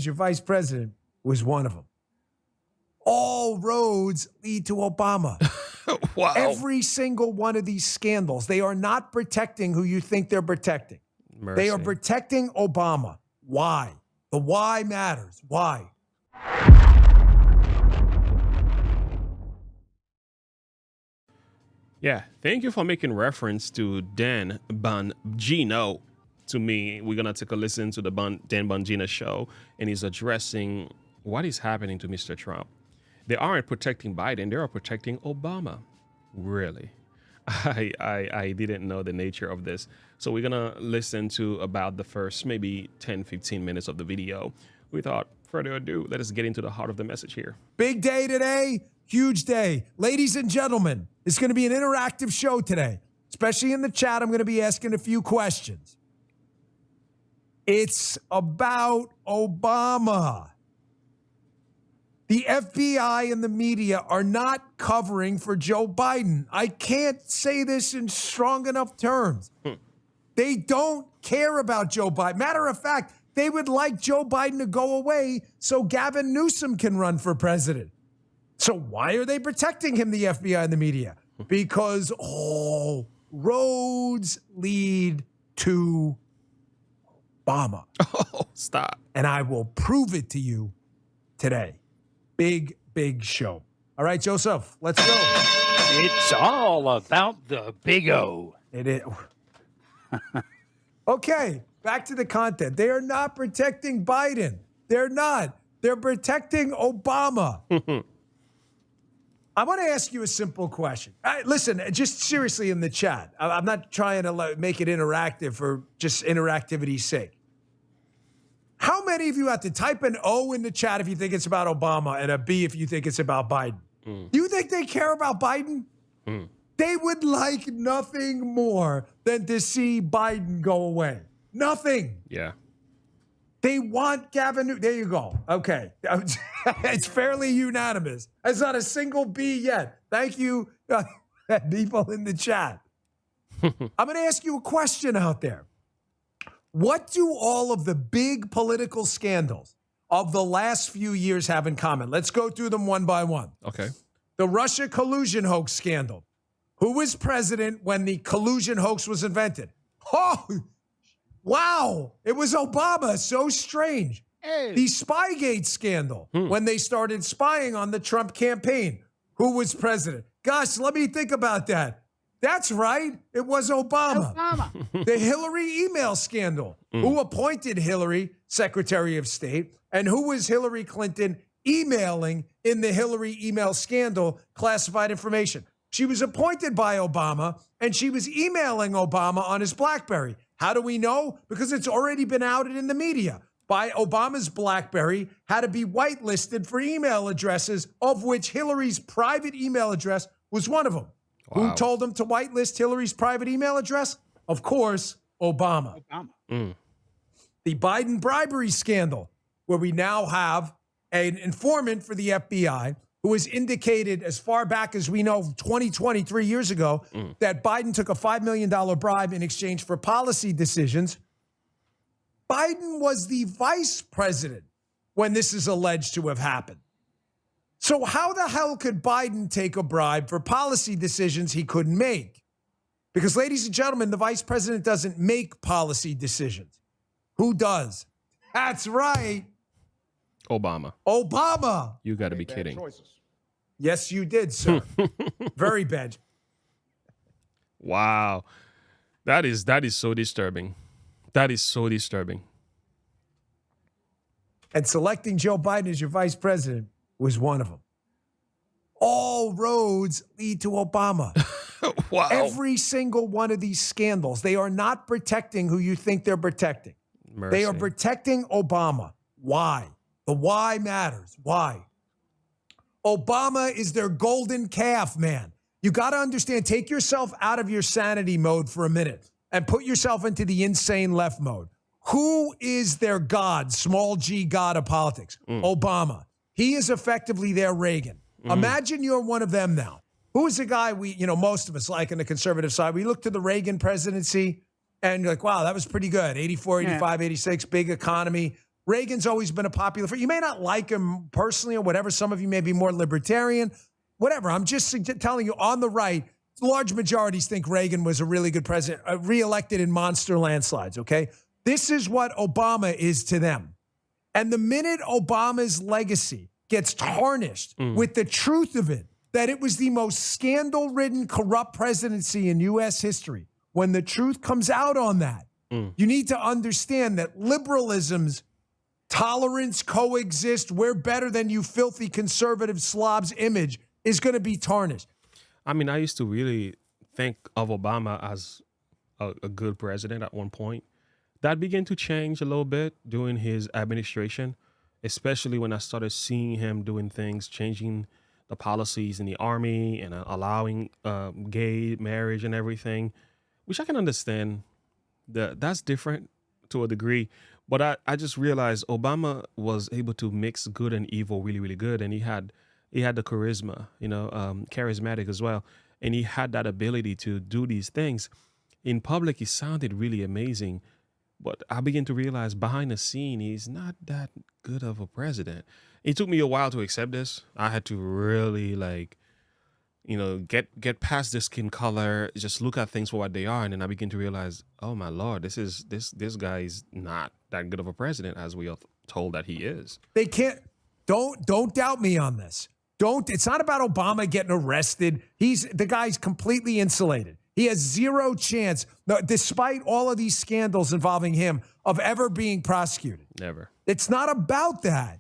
your vice president was one of them. All roads lead to Obama. Wow. Every single one of these scandals, they are not protecting who you think they're protecting. Mercy. They are protecting Obama. Why? The why matters. Why? Yeah, thank you for making reference to Dan Bongino. To me, we're going to take a listen to the Dan Bongino show, and he's addressing what is happening to Mr. Trump. They aren't protecting Biden, they are protecting Obama. Really? I didn't know the nature of this. So we're going to listen to about the first maybe 10, 15 minutes of the video. Without further ado, let us get into the heart of the message here. Big day today, huge day. Ladies and gentlemen, it's going to be an interactive show today, especially in the chat. I'm going to be asking a few questions. It's about Obama. The FBI and the media are not covering for Joe Biden. I can't say this in strong enough terms. They don't care about Joe Biden. Matter of fact, they would like Joe Biden to go away so Gavin Newsom can run for president. So why are they protecting him, the FBI and the media? Because all roads lead to Obama. Oh, stop. And I will prove it to you today. Big, big show. All right, Joseph, let's go. It's all about the big O. It is. Okay, back to the content. They are not protecting Biden. They're not. They're protecting Obama. I want to ask you a simple question. Listen, just seriously in the chat. I'm not trying to make it interactive for just interactivity's sake. How many of you have to type an O in the chat if you think it's about Obama and a B if you think it's about Biden? Do you think they care about Biden? They would like nothing more than to see Biden go away. Nothing. Yeah. They want Gavin Newsom. There you go. Okay. It's fairly unanimous. There's not a single B yet. Thank you, people in the chat. I'm going to ask you a question out there. What do all of the big political scandals of the last few years have in common? Let's go through them one by one. Okay. The Russia collusion hoax scandal. Who was president when the collusion hoax was invented? Oh, wow. It was Obama. So strange. Hey. The Spygate scandal, when they started spying on the Trump campaign. Who was president? Gosh, let me think about that. That's right. It was Obama. The Hillary email scandal. Who appointed Hillary Secretary of State? And who was Hillary Clinton emailing in the Hillary email scandal classified information? She was appointed by Obama, and she was emailing Obama on his BlackBerry. How do we know? Because it's already been outed in the media. By Obama's BlackBerry had to be whitelisted for email addresses, of which Hillary's private email address was one of them. Wow. Who told them to whitelist Hillary's private email address? Of course, Obama. The Biden bribery scandal, where we now have an informant for the FBI who has indicated as far back as we know, 23 years ago, that Biden took a $5 million bribe in exchange for policy decisions. Biden was the vice president when this is alleged to have happened. So how the hell could Biden take a bribe for policy decisions he couldn't make? Because, ladies and gentlemen, the vice president doesn't make policy decisions. Who does? That's right. Obama. Obama. You got to be kidding. Yes, you did, sir. Very bad. Wow. That is so disturbing. That is so disturbing. And selecting Joe Biden as your vice president was one of them. All roads lead to Obama. Wow. Every single one of these scandals, they are not protecting who you think they're protecting. Mercy. They are protecting Obama. Why? The why matters. Why? Obama is their golden calf, man. You got to understand, take yourself out of your sanity mode for a minute and put yourself into the insane left mode. Who is their god, small g god of politics? Obama. He is effectively their Reagan. Imagine you're one of them now. Who is the guy most of us like on the conservative side? We look to the Reagan presidency and you're like, wow, that was pretty good. 84, 85, 86, big economy. Reagan's always been a popular friend. You may not like him personally or whatever. Some of you may be more libertarian, whatever. I'm just telling you, on the right, large majorities think Reagan was a really good president, reelected in monster landslides, okay? This is what Obama is to them. And the minute Obama's legacy gets tarnished with the truth of it, that it was the most scandal-ridden, corrupt presidency in U.S. history, when the truth comes out on that, you need to understand that liberalism's tolerance, coexist, we're better than you filthy conservative slobs image is going to be tarnished. I mean, I used to really think of Obama as a good president at one point. That began to change a little bit during his administration, especially when I started seeing him doing things, changing the policies in the army and allowing gay marriage and everything, which I can understand. That's different to a degree. But I just realized Obama was able to mix good and evil really, really good. And he had the charisma, charismatic as well. And he had that ability to do these things. In public, he sounded really amazing. But I began to realize behind the scene, he's not that good of a president. It took me a while to accept this. I had to really get past the skin color, just look at things for what they are. And then I begin to realize, oh my Lord, this guy is not that good of a president as we are told that he is. They can't, don't doubt me on this. It's not about Obama getting arrested. The guy's completely insulated. He has zero chance, despite all of these scandals involving him, of ever being prosecuted. Never. It's not about that.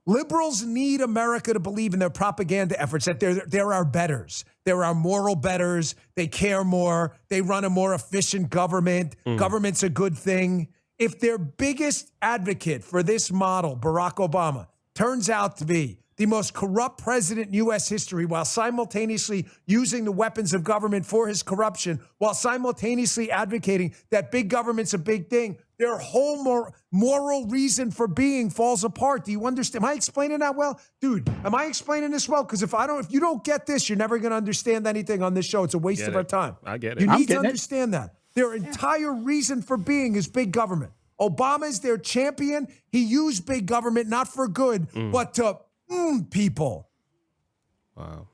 Liberals need America to believe in their propaganda efforts, that they're our betters. They're our moral betters. They care more. They run a more efficient government. Government's a good thing. If their biggest advocate for this model, Barack Obama, turns out to be the most corrupt president in U.S. history, while simultaneously using the weapons of government for his corruption, while simultaneously advocating that big government's a big thing, their whole moral reason for being falls apart. Do you understand? Am I explaining that well? Dude, am I explaining this well? Because if you don't get this, you're never going to understand anything on this show. It's a waste of our time. I get it. You need to understand that. Their entire reason for being is big government. Obama's their champion. He used big government not for good, but to people. Wow.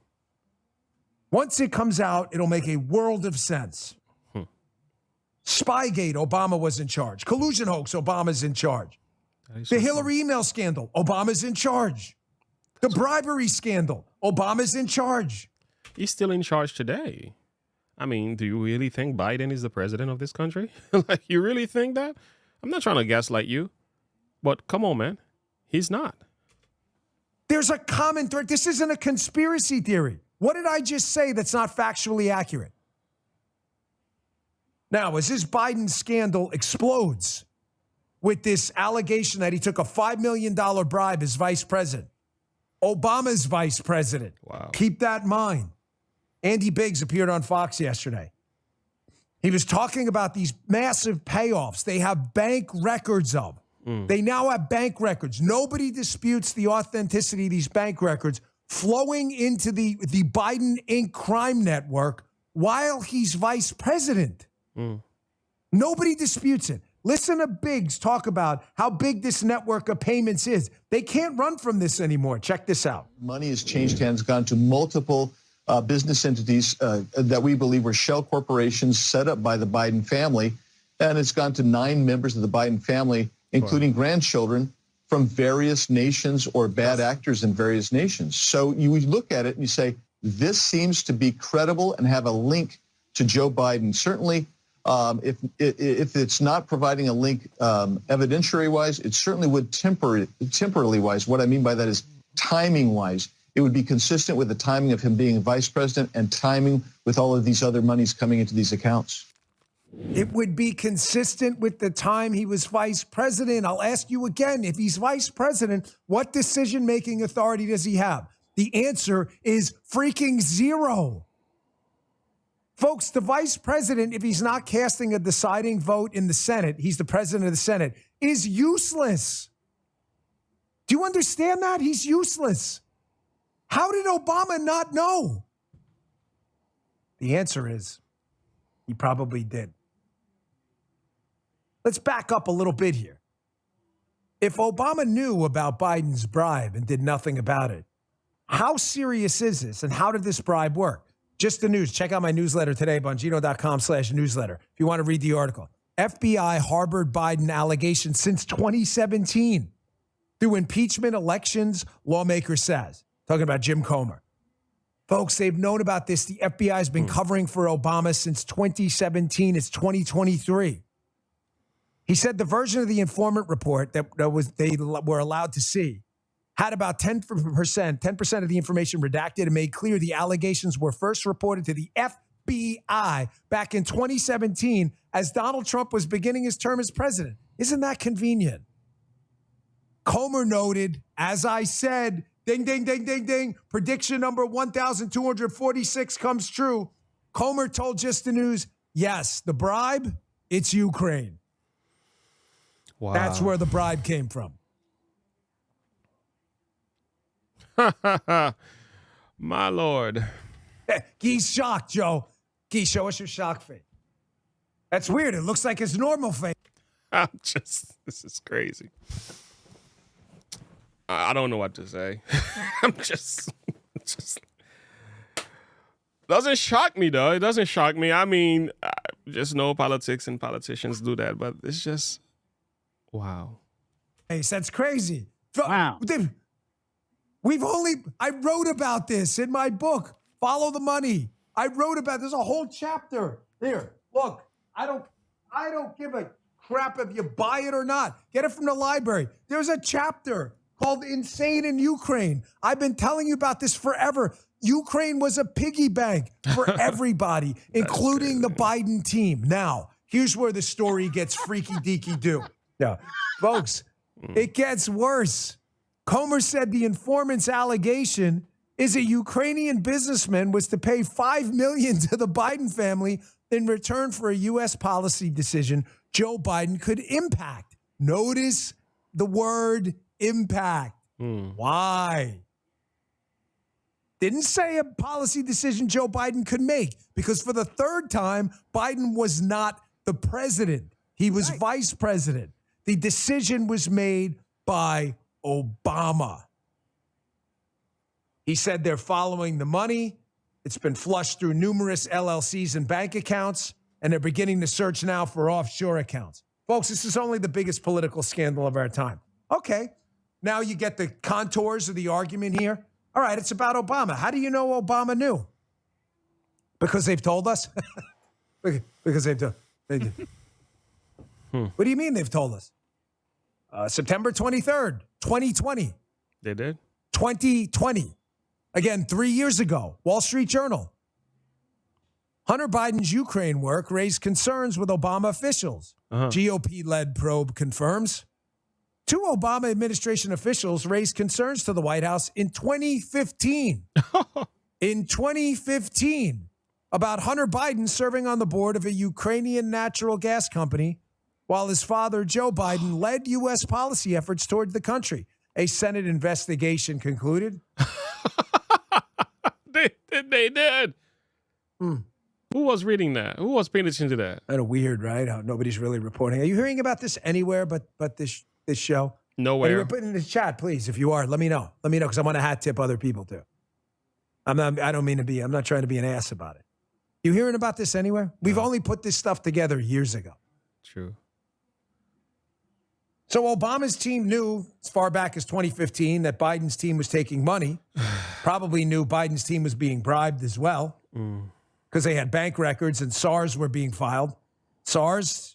Once it comes out, it'll make a world of sense. Spygate, Obama was in charge. Collusion hoax, Obama's in charge. The Hillary email scandal, Obama's in charge. The bribery scandal, Obama's in charge. He's still in charge today. I mean, do you really think Biden is the president of this country? Like, you really think that? I'm not trying to gaslight you, but come on, man. He's not. There's a common thread. This isn't a conspiracy theory. What did I just say that's not factually accurate? Now, as this Biden scandal explodes with this allegation that he took a $5 million bribe as vice president, Obama's vice president. Wow. Keep Keep that in mind. Andy Biggs appeared on Fox yesterday. He was talking about these massive payoffs they have bank records of. They now have bank records. Nobody disputes the authenticity of these bank records flowing into the Biden Inc. crime network while he's vice president. Nobody disputes it. Listen to Biggs talk about how big this network of payments is. They can't run from this anymore. Check this out. Money has changed hands, gone to multiple business entities that we believe were shell corporations set up by the Biden family. And it's gone to 9 members of the Biden family, including grandchildren from various nations or bad actors in various nations. So you look at it and you say, this seems to be credible and have a link to Joe Biden. Certainly, if it's not providing a link evidentiary-wise, it certainly would temporally-wise. What I mean by that is timing-wise. It would be consistent with the timing of him being vice president and timing with all of these other monies coming into these accounts. It would be consistent with the time he was vice president. I'll ask you again, if he's vice president, what decision-making authority does he have? The answer is freaking zero. Folks, the vice president, if he's not casting a deciding vote in the Senate, he's the president of the Senate, is useless. Do you understand that? He's useless. How did Obama not know? The answer is he probably did. Let's back up a little bit here. If Obama knew about Biden's bribe and did nothing about it, how serious is this and how did this bribe work? Just the news. Check out my newsletter today, bongino.com/newsletter, if you want to read the article. FBI harbored Biden allegations since 2017 through impeachment elections, lawmaker says. Talking about Jim Comer. Folks, they've known about this. The FBI has been covering for Obama since 2017. It's 2023. He said the version of the informant report that they were allowed to see had about 10% of the information redacted and made clear the allegations were first reported to the FBI back in 2017 as Donald Trump was beginning his term as president. Isn't that convenient? Comer noted, as I said, ding, ding, ding, ding, ding, prediction number 1,246 comes true. Comer told Just the News, yes, the bribe, it's Ukraine. Wow. That's where the bribe came from. My Lord. He's shocked, Joe. Gee, show us your shock face. That's weird. It looks like his normal face. This is crazy. I don't know what to say. I'm just doesn't shock me though. It doesn't shock me. I mean, I just know politics and politicians do that, but it's just, wow. Hey, that's crazy. Wow. I wrote about this in my book, Follow the Money. I wrote about, there's a whole chapter. Here, look, I don't give a crap if you buy it or not. Get it from the library. There's a chapter called Insane in Ukraine. I've been telling you about this forever. Ukraine was a piggy bank for everybody, including the Biden team. Now, here's where the story gets freaky deaky do. Yeah. Folks, it gets worse. Comer said the informant's allegation is a Ukrainian businessman was to pay $5 million to the Biden family in return for a U.S. policy decision Joe Biden could impact. Notice the word impact. Why? Didn't say a policy decision Joe Biden could make, because for the third time, Biden was not the president. He was vice president. The decision was made by Obama. He said they're following the money. It's been flushed through numerous LLCs and bank accounts, and they're beginning to search now for offshore accounts. Folks, this is only the biggest political scandal of our time. Okay, now you get the contours of the argument here. All right, it's about Obama. How do you know Obama knew? Because they've told us? Because they've told us. What do you mean they've told us? September 23rd, 2020. They did? 2020. Again, 3 years ago, Wall Street Journal. Hunter Biden's Ukraine work raised concerns with Obama officials. GOP-led probe confirms. 2 Obama administration officials raised concerns to the White House in 2015. In 2015, about Hunter Biden serving on the board of a Ukrainian natural gas company while his father, Joe Biden, led U.S. policy efforts toward the country. A Senate investigation concluded. They did. Who was reading that? Who was paying attention to that? Kind of weird, right? How nobody's really reporting. Are you hearing about this anywhere but this show? Nowhere. Anyway, put it in the chat, please. If you are, let me know. Let me know, because I want to hat tip other people too. I'm not trying to be an ass about it. You hearing about this anywhere? We've only put this stuff together years ago. True. So Obama's team knew as far back as 2015 that Biden's team was taking money. Probably knew Biden's team was being bribed as well, because they had bank records and SARS were being filed. SARS,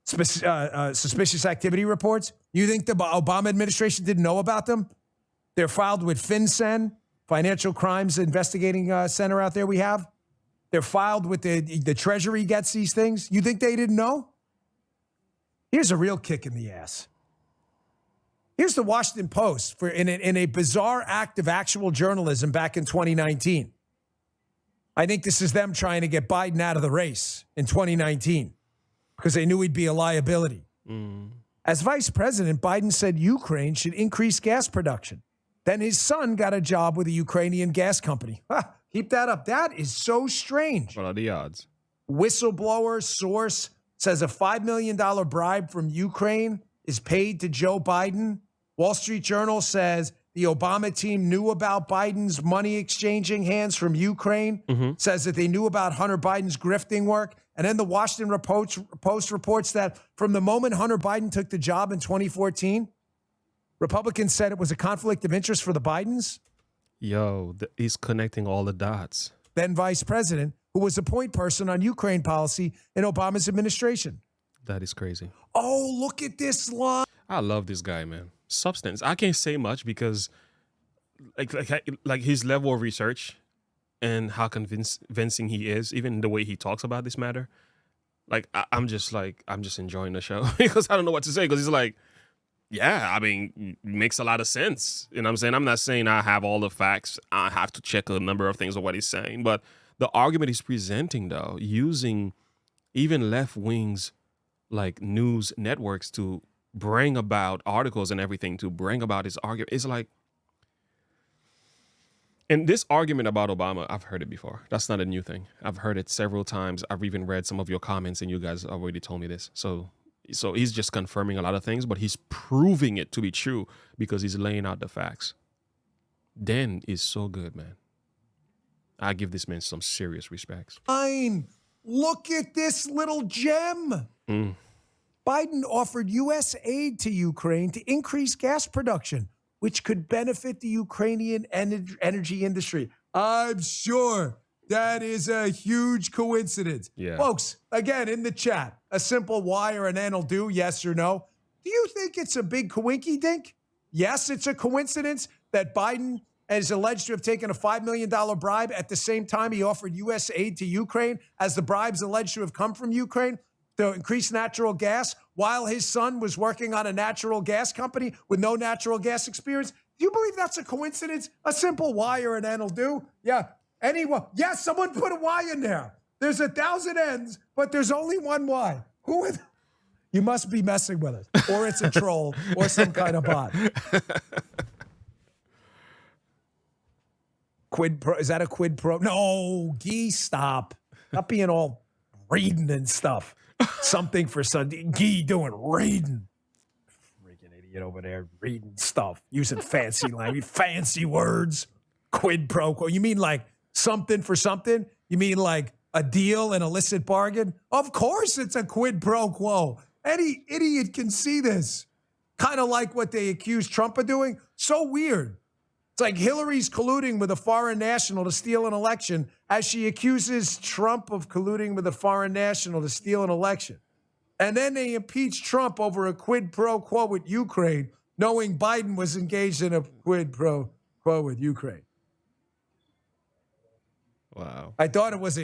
suspicious activity reports. You think the Obama administration didn't know about them? They're filed with FinCEN, Financial Crimes Investigating Center out there we have. They're filed with the Treasury gets these things. You think they didn't know? Here's a real kick in the ass. Here's the Washington Post in a bizarre act of actual journalism back in 2019. I think this is them trying to get Biden out of the race in 2019 because they knew he'd be a liability. As vice president, Biden said Ukraine should increase gas production. Then his son got a job with a Ukrainian gas company. Keep that up. That is so strange. What are the odds? Whistleblower source says a $5 million bribe from Ukraine is paid to Joe Biden. Wall Street Journal says the Obama team knew about Biden's money exchanging hands from Ukraine, says that they knew about Hunter Biden's grifting work. And then the Washington Post reports that from the moment Hunter Biden took the job in 2014, Republicans said it was a conflict of interest for the Bidens. Yo, he's connecting all the dots. Then vice president, who was a point person on Ukraine policy in Obama's administration. That is crazy. Oh, look at this line. I love this guy, man. Substance. I can't say much because like his level of research and how convincing he is, even the way he talks about this matter. Like I'm just enjoying the show because I don't know what to say, because he's like, yeah, I mean, makes a lot of sense. You know what I'm saying? I'm not saying I have all the facts. I have to check a number of things of what he's saying. But the argument he's presenting, though, using even left wings like news networks to bring about articles and everything, to bring about his argument, is like, and this argument about Obama, I've heard it before. That's not a new thing. I've heard it several times. I've even read some of your comments and you guys already told me this. So he's just confirming a lot of things, but he's proving it to be true because he's laying out the facts. Dan is so good, man. I give this man some serious respects. Fine. Look at this little gem. Biden offered U.S. aid to Ukraine to increase gas production, which could benefit the Ukrainian energy industry. I'm sure that is a huge coincidence. Yeah. Folks, again, in the chat, a simple Y or an N will do, yes or no. Do you think it's a big coinky dink? Yes, it's a coincidence that Biden is alleged to have taken a $5 million bribe at the same time he offered U.S. aid to Ukraine, as the bribes alleged to have come from Ukraine to increase natural gas while his son was working on a natural gas company with no natural gas experience. Do you believe that's a coincidence? A simple Y or an N will do? Yeah. Anyone? Yes, someone put a Y in there. There's 1,000 N's, but there's only one Y. Who is? You must be messing with us, or it's a troll, or some kind of bot. Quid pro? Is that a quid pro? No, Gee, stop. Not being all reading and stuff. Something for Sunday. Gee doing reading. Freaking idiot over there reading stuff, using fancy language, fancy words. Quid pro quo. You mean like something for something? You mean like a deal, an illicit bargain? Of course it's a quid pro quo. Any idiot can see this. Kind of like what they accused Trump of doing. So weird. It's like Hillary's colluding with a foreign national to steal an election as she accuses Trump of colluding with a foreign national to steal an election. And then they impeach Trump over a quid pro quo with Ukraine, knowing Biden was engaged in a quid pro quo with Ukraine. Wow. He thought it was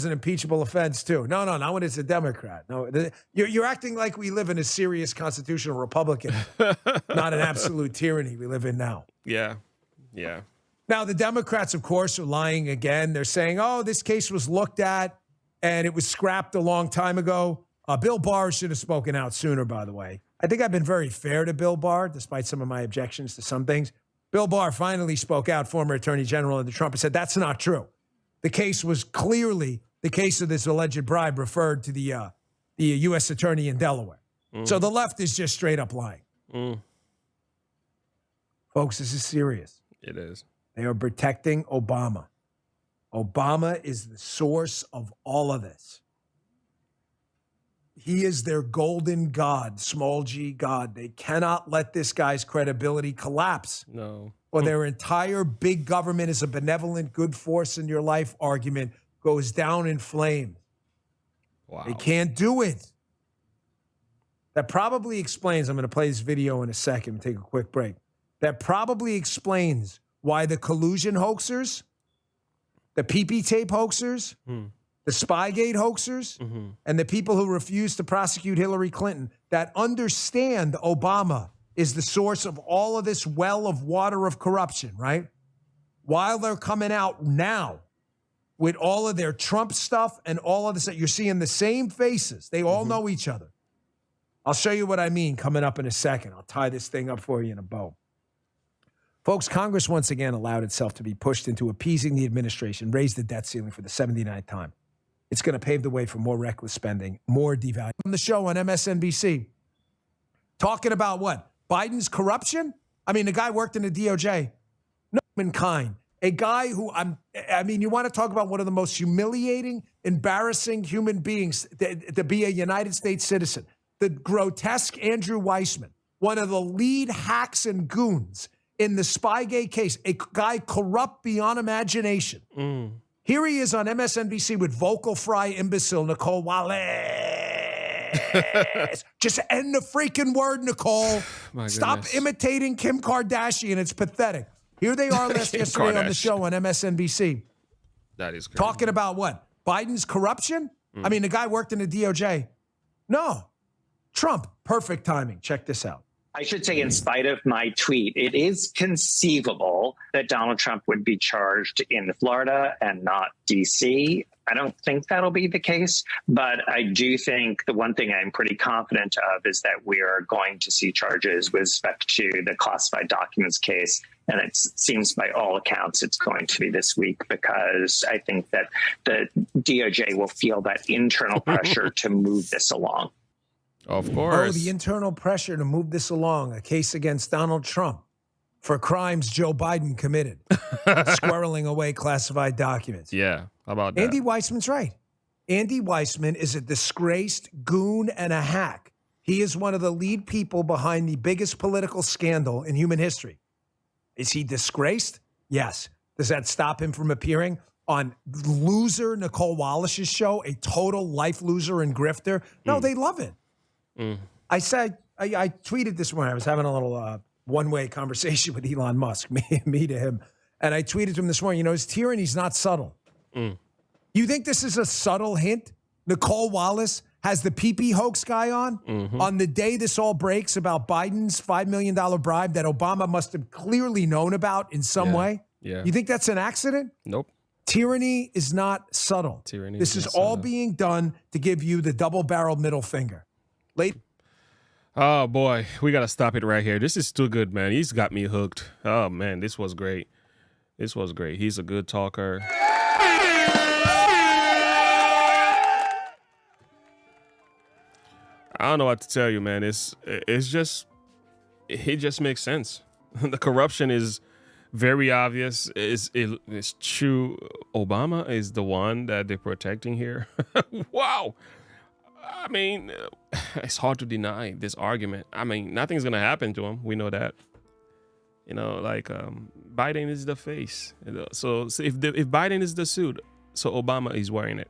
an impeachable offense too. No, not when it's a Democrat. No, you're acting like we live in a serious constitutional republic, not an absolute tyranny we live in now. Yeah. Yeah. Now, the Democrats, of course, are lying again. They're saying, oh, this case was looked at and it was scrapped a long time ago. Bill Barr should have spoken out sooner, by the way. I think I've been very fair to Bill Barr, despite some of my objections to some things. Bill Barr finally spoke out, former Attorney General under Trump, and said that's not true. The case was clearly, the case of this alleged bribe referred to the U.S. attorney in Delaware. So the left is just straight up lying. Folks, this is serious. It is. They are protecting Obama. Obama is the source of all of this. He is their golden god, small g god. They cannot let this guy's credibility collapse. No. Or their entire big government is a benevolent, good force in your life argument goes down in flames. Wow. They can't do it. That probably explains, I'm going to play this video in a second, take a quick break. That probably explains why the collusion hoaxers, the PP tape hoaxers, the Spygate hoaxers, and the people who refuse to prosecute Hillary Clinton that understand Obama is the source of all of this well of water of corruption, right? While they're coming out now with all of their Trump stuff and all of this, you're seeing the same faces. They all know each other. I'll show you what I mean coming up in a second. I'll tie this thing up for you in a bow. Folks, Congress once again allowed itself to be pushed into appeasing the administration, raised the debt ceiling for the 79th time. It's going to pave the way for more reckless spending, more devaluation. On the show on MSNBC, Talking about what? Biden's corruption? I mean, the guy worked in the DOJ. No humankind. A guy who you want to talk about one of the most humiliating, embarrassing human beings to be a United States citizen. The grotesque Andrew Weissman, one of the lead hacks and goons in the Spygate case, a guy corrupt beyond imagination. Here he is on MSNBC with vocal fry imbecile Nicole Wallace. Just end the freaking word, Nicole. Stop imitating Kim Kardashian. It's pathetic. Here they are yesterday on the show on MSNBC. That is crazy. Talking about what? Biden's corruption? I mean, the guy worked in the DOJ. No. Trump. Perfect timing. Check this out. I should say, in spite of my tweet, it is conceivable that Donald Trump would be charged in Florida and not D.C. I don't think that'll be the case, but I do think the one thing I'm pretty confident of is that we are going to see charges with respect to the classified documents case. And it seems by all accounts it's going to be this week, because I think that the DOJ will feel that internal pressure to move this along. Of course. Oh, the internal pressure to move this along. A case against Donald Trump for crimes Joe Biden committed. Squirreling away classified documents. Yeah, how about that? Andy Weissman's right. Andy Weissman is a disgraced goon and a hack. He is one of the lead people behind the biggest political scandal in human history. Is he disgraced? Yes. Does that stop him from appearing on loser Nicole Wallace's show, a total life loser and grifter? No, they love it. I said, I tweeted this morning. I was having a little one-way conversation with Elon Musk, me to him. And I tweeted to him this morning, his tyranny's not subtle. You think this is a subtle hint? Nicole Wallace has the pee-pee hoax guy on the day this all breaks about Biden's $5 million bribe that Obama must have clearly known about in some way. Yeah. You think that's an accident? Nope. Tyranny is not subtle. This is all being done to give you the double-barreled middle finger. Oh, boy. We got to stop it right here. This is too good, man. He's got me hooked. Oh, man. This was great. This was great. He's a good talker. I don't know what to tell you, man. It just makes sense. The corruption is very obvious. It's true. Obama is the one that they're protecting here. Wow. I mean, it's hard to deny this argument. I mean, nothing's going to happen to him. We know that. Biden is the face. So if Biden is the suit, so Obama is wearing it.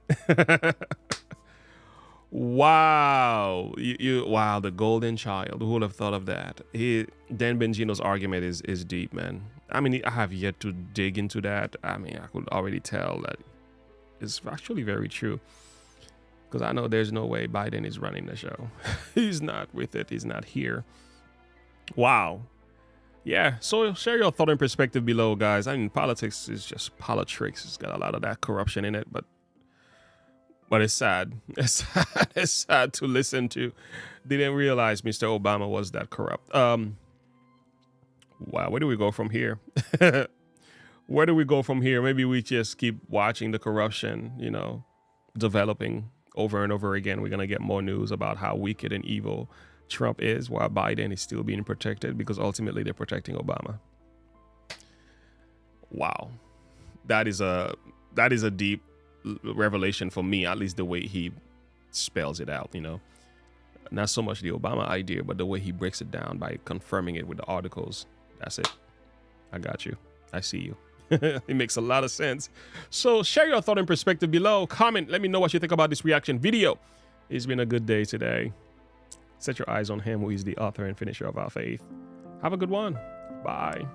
Wow. Wow, the golden child. Who would have thought of that? Dan Bongino's argument is deep, man. I mean, I have yet to dig into that. I mean, I could already tell that it's actually very true. Because I know there's no way Biden is running the show. He's not with it. He's not here. Wow. Yeah, so share your thought and perspective below, guys. I mean, politics is just politics. It's got a lot of that corruption in it, but it's sad. It's sad. It's sad to listen to. Didn't realize Mr. Obama was that corrupt. Wow, where do we go from here? Where do we go from here? Maybe we just keep watching the corruption, developing over and over again. We're going to get more news about how wicked and evil Trump is, while Biden is still being protected, because ultimately they're protecting Obama. Wow. That is a deep revelation for me, at least the way he spells it out, Not so much the Obama idea, but the way he breaks it down by confirming it with the articles. That's it. I got you. I see you. It makes a lot of sense. So share your thought and perspective below. Comment. Let me know what you think about this reaction video. It's been a good day today. Set your eyes on him, who is the author and finisher of our faith. Have a good one. Bye.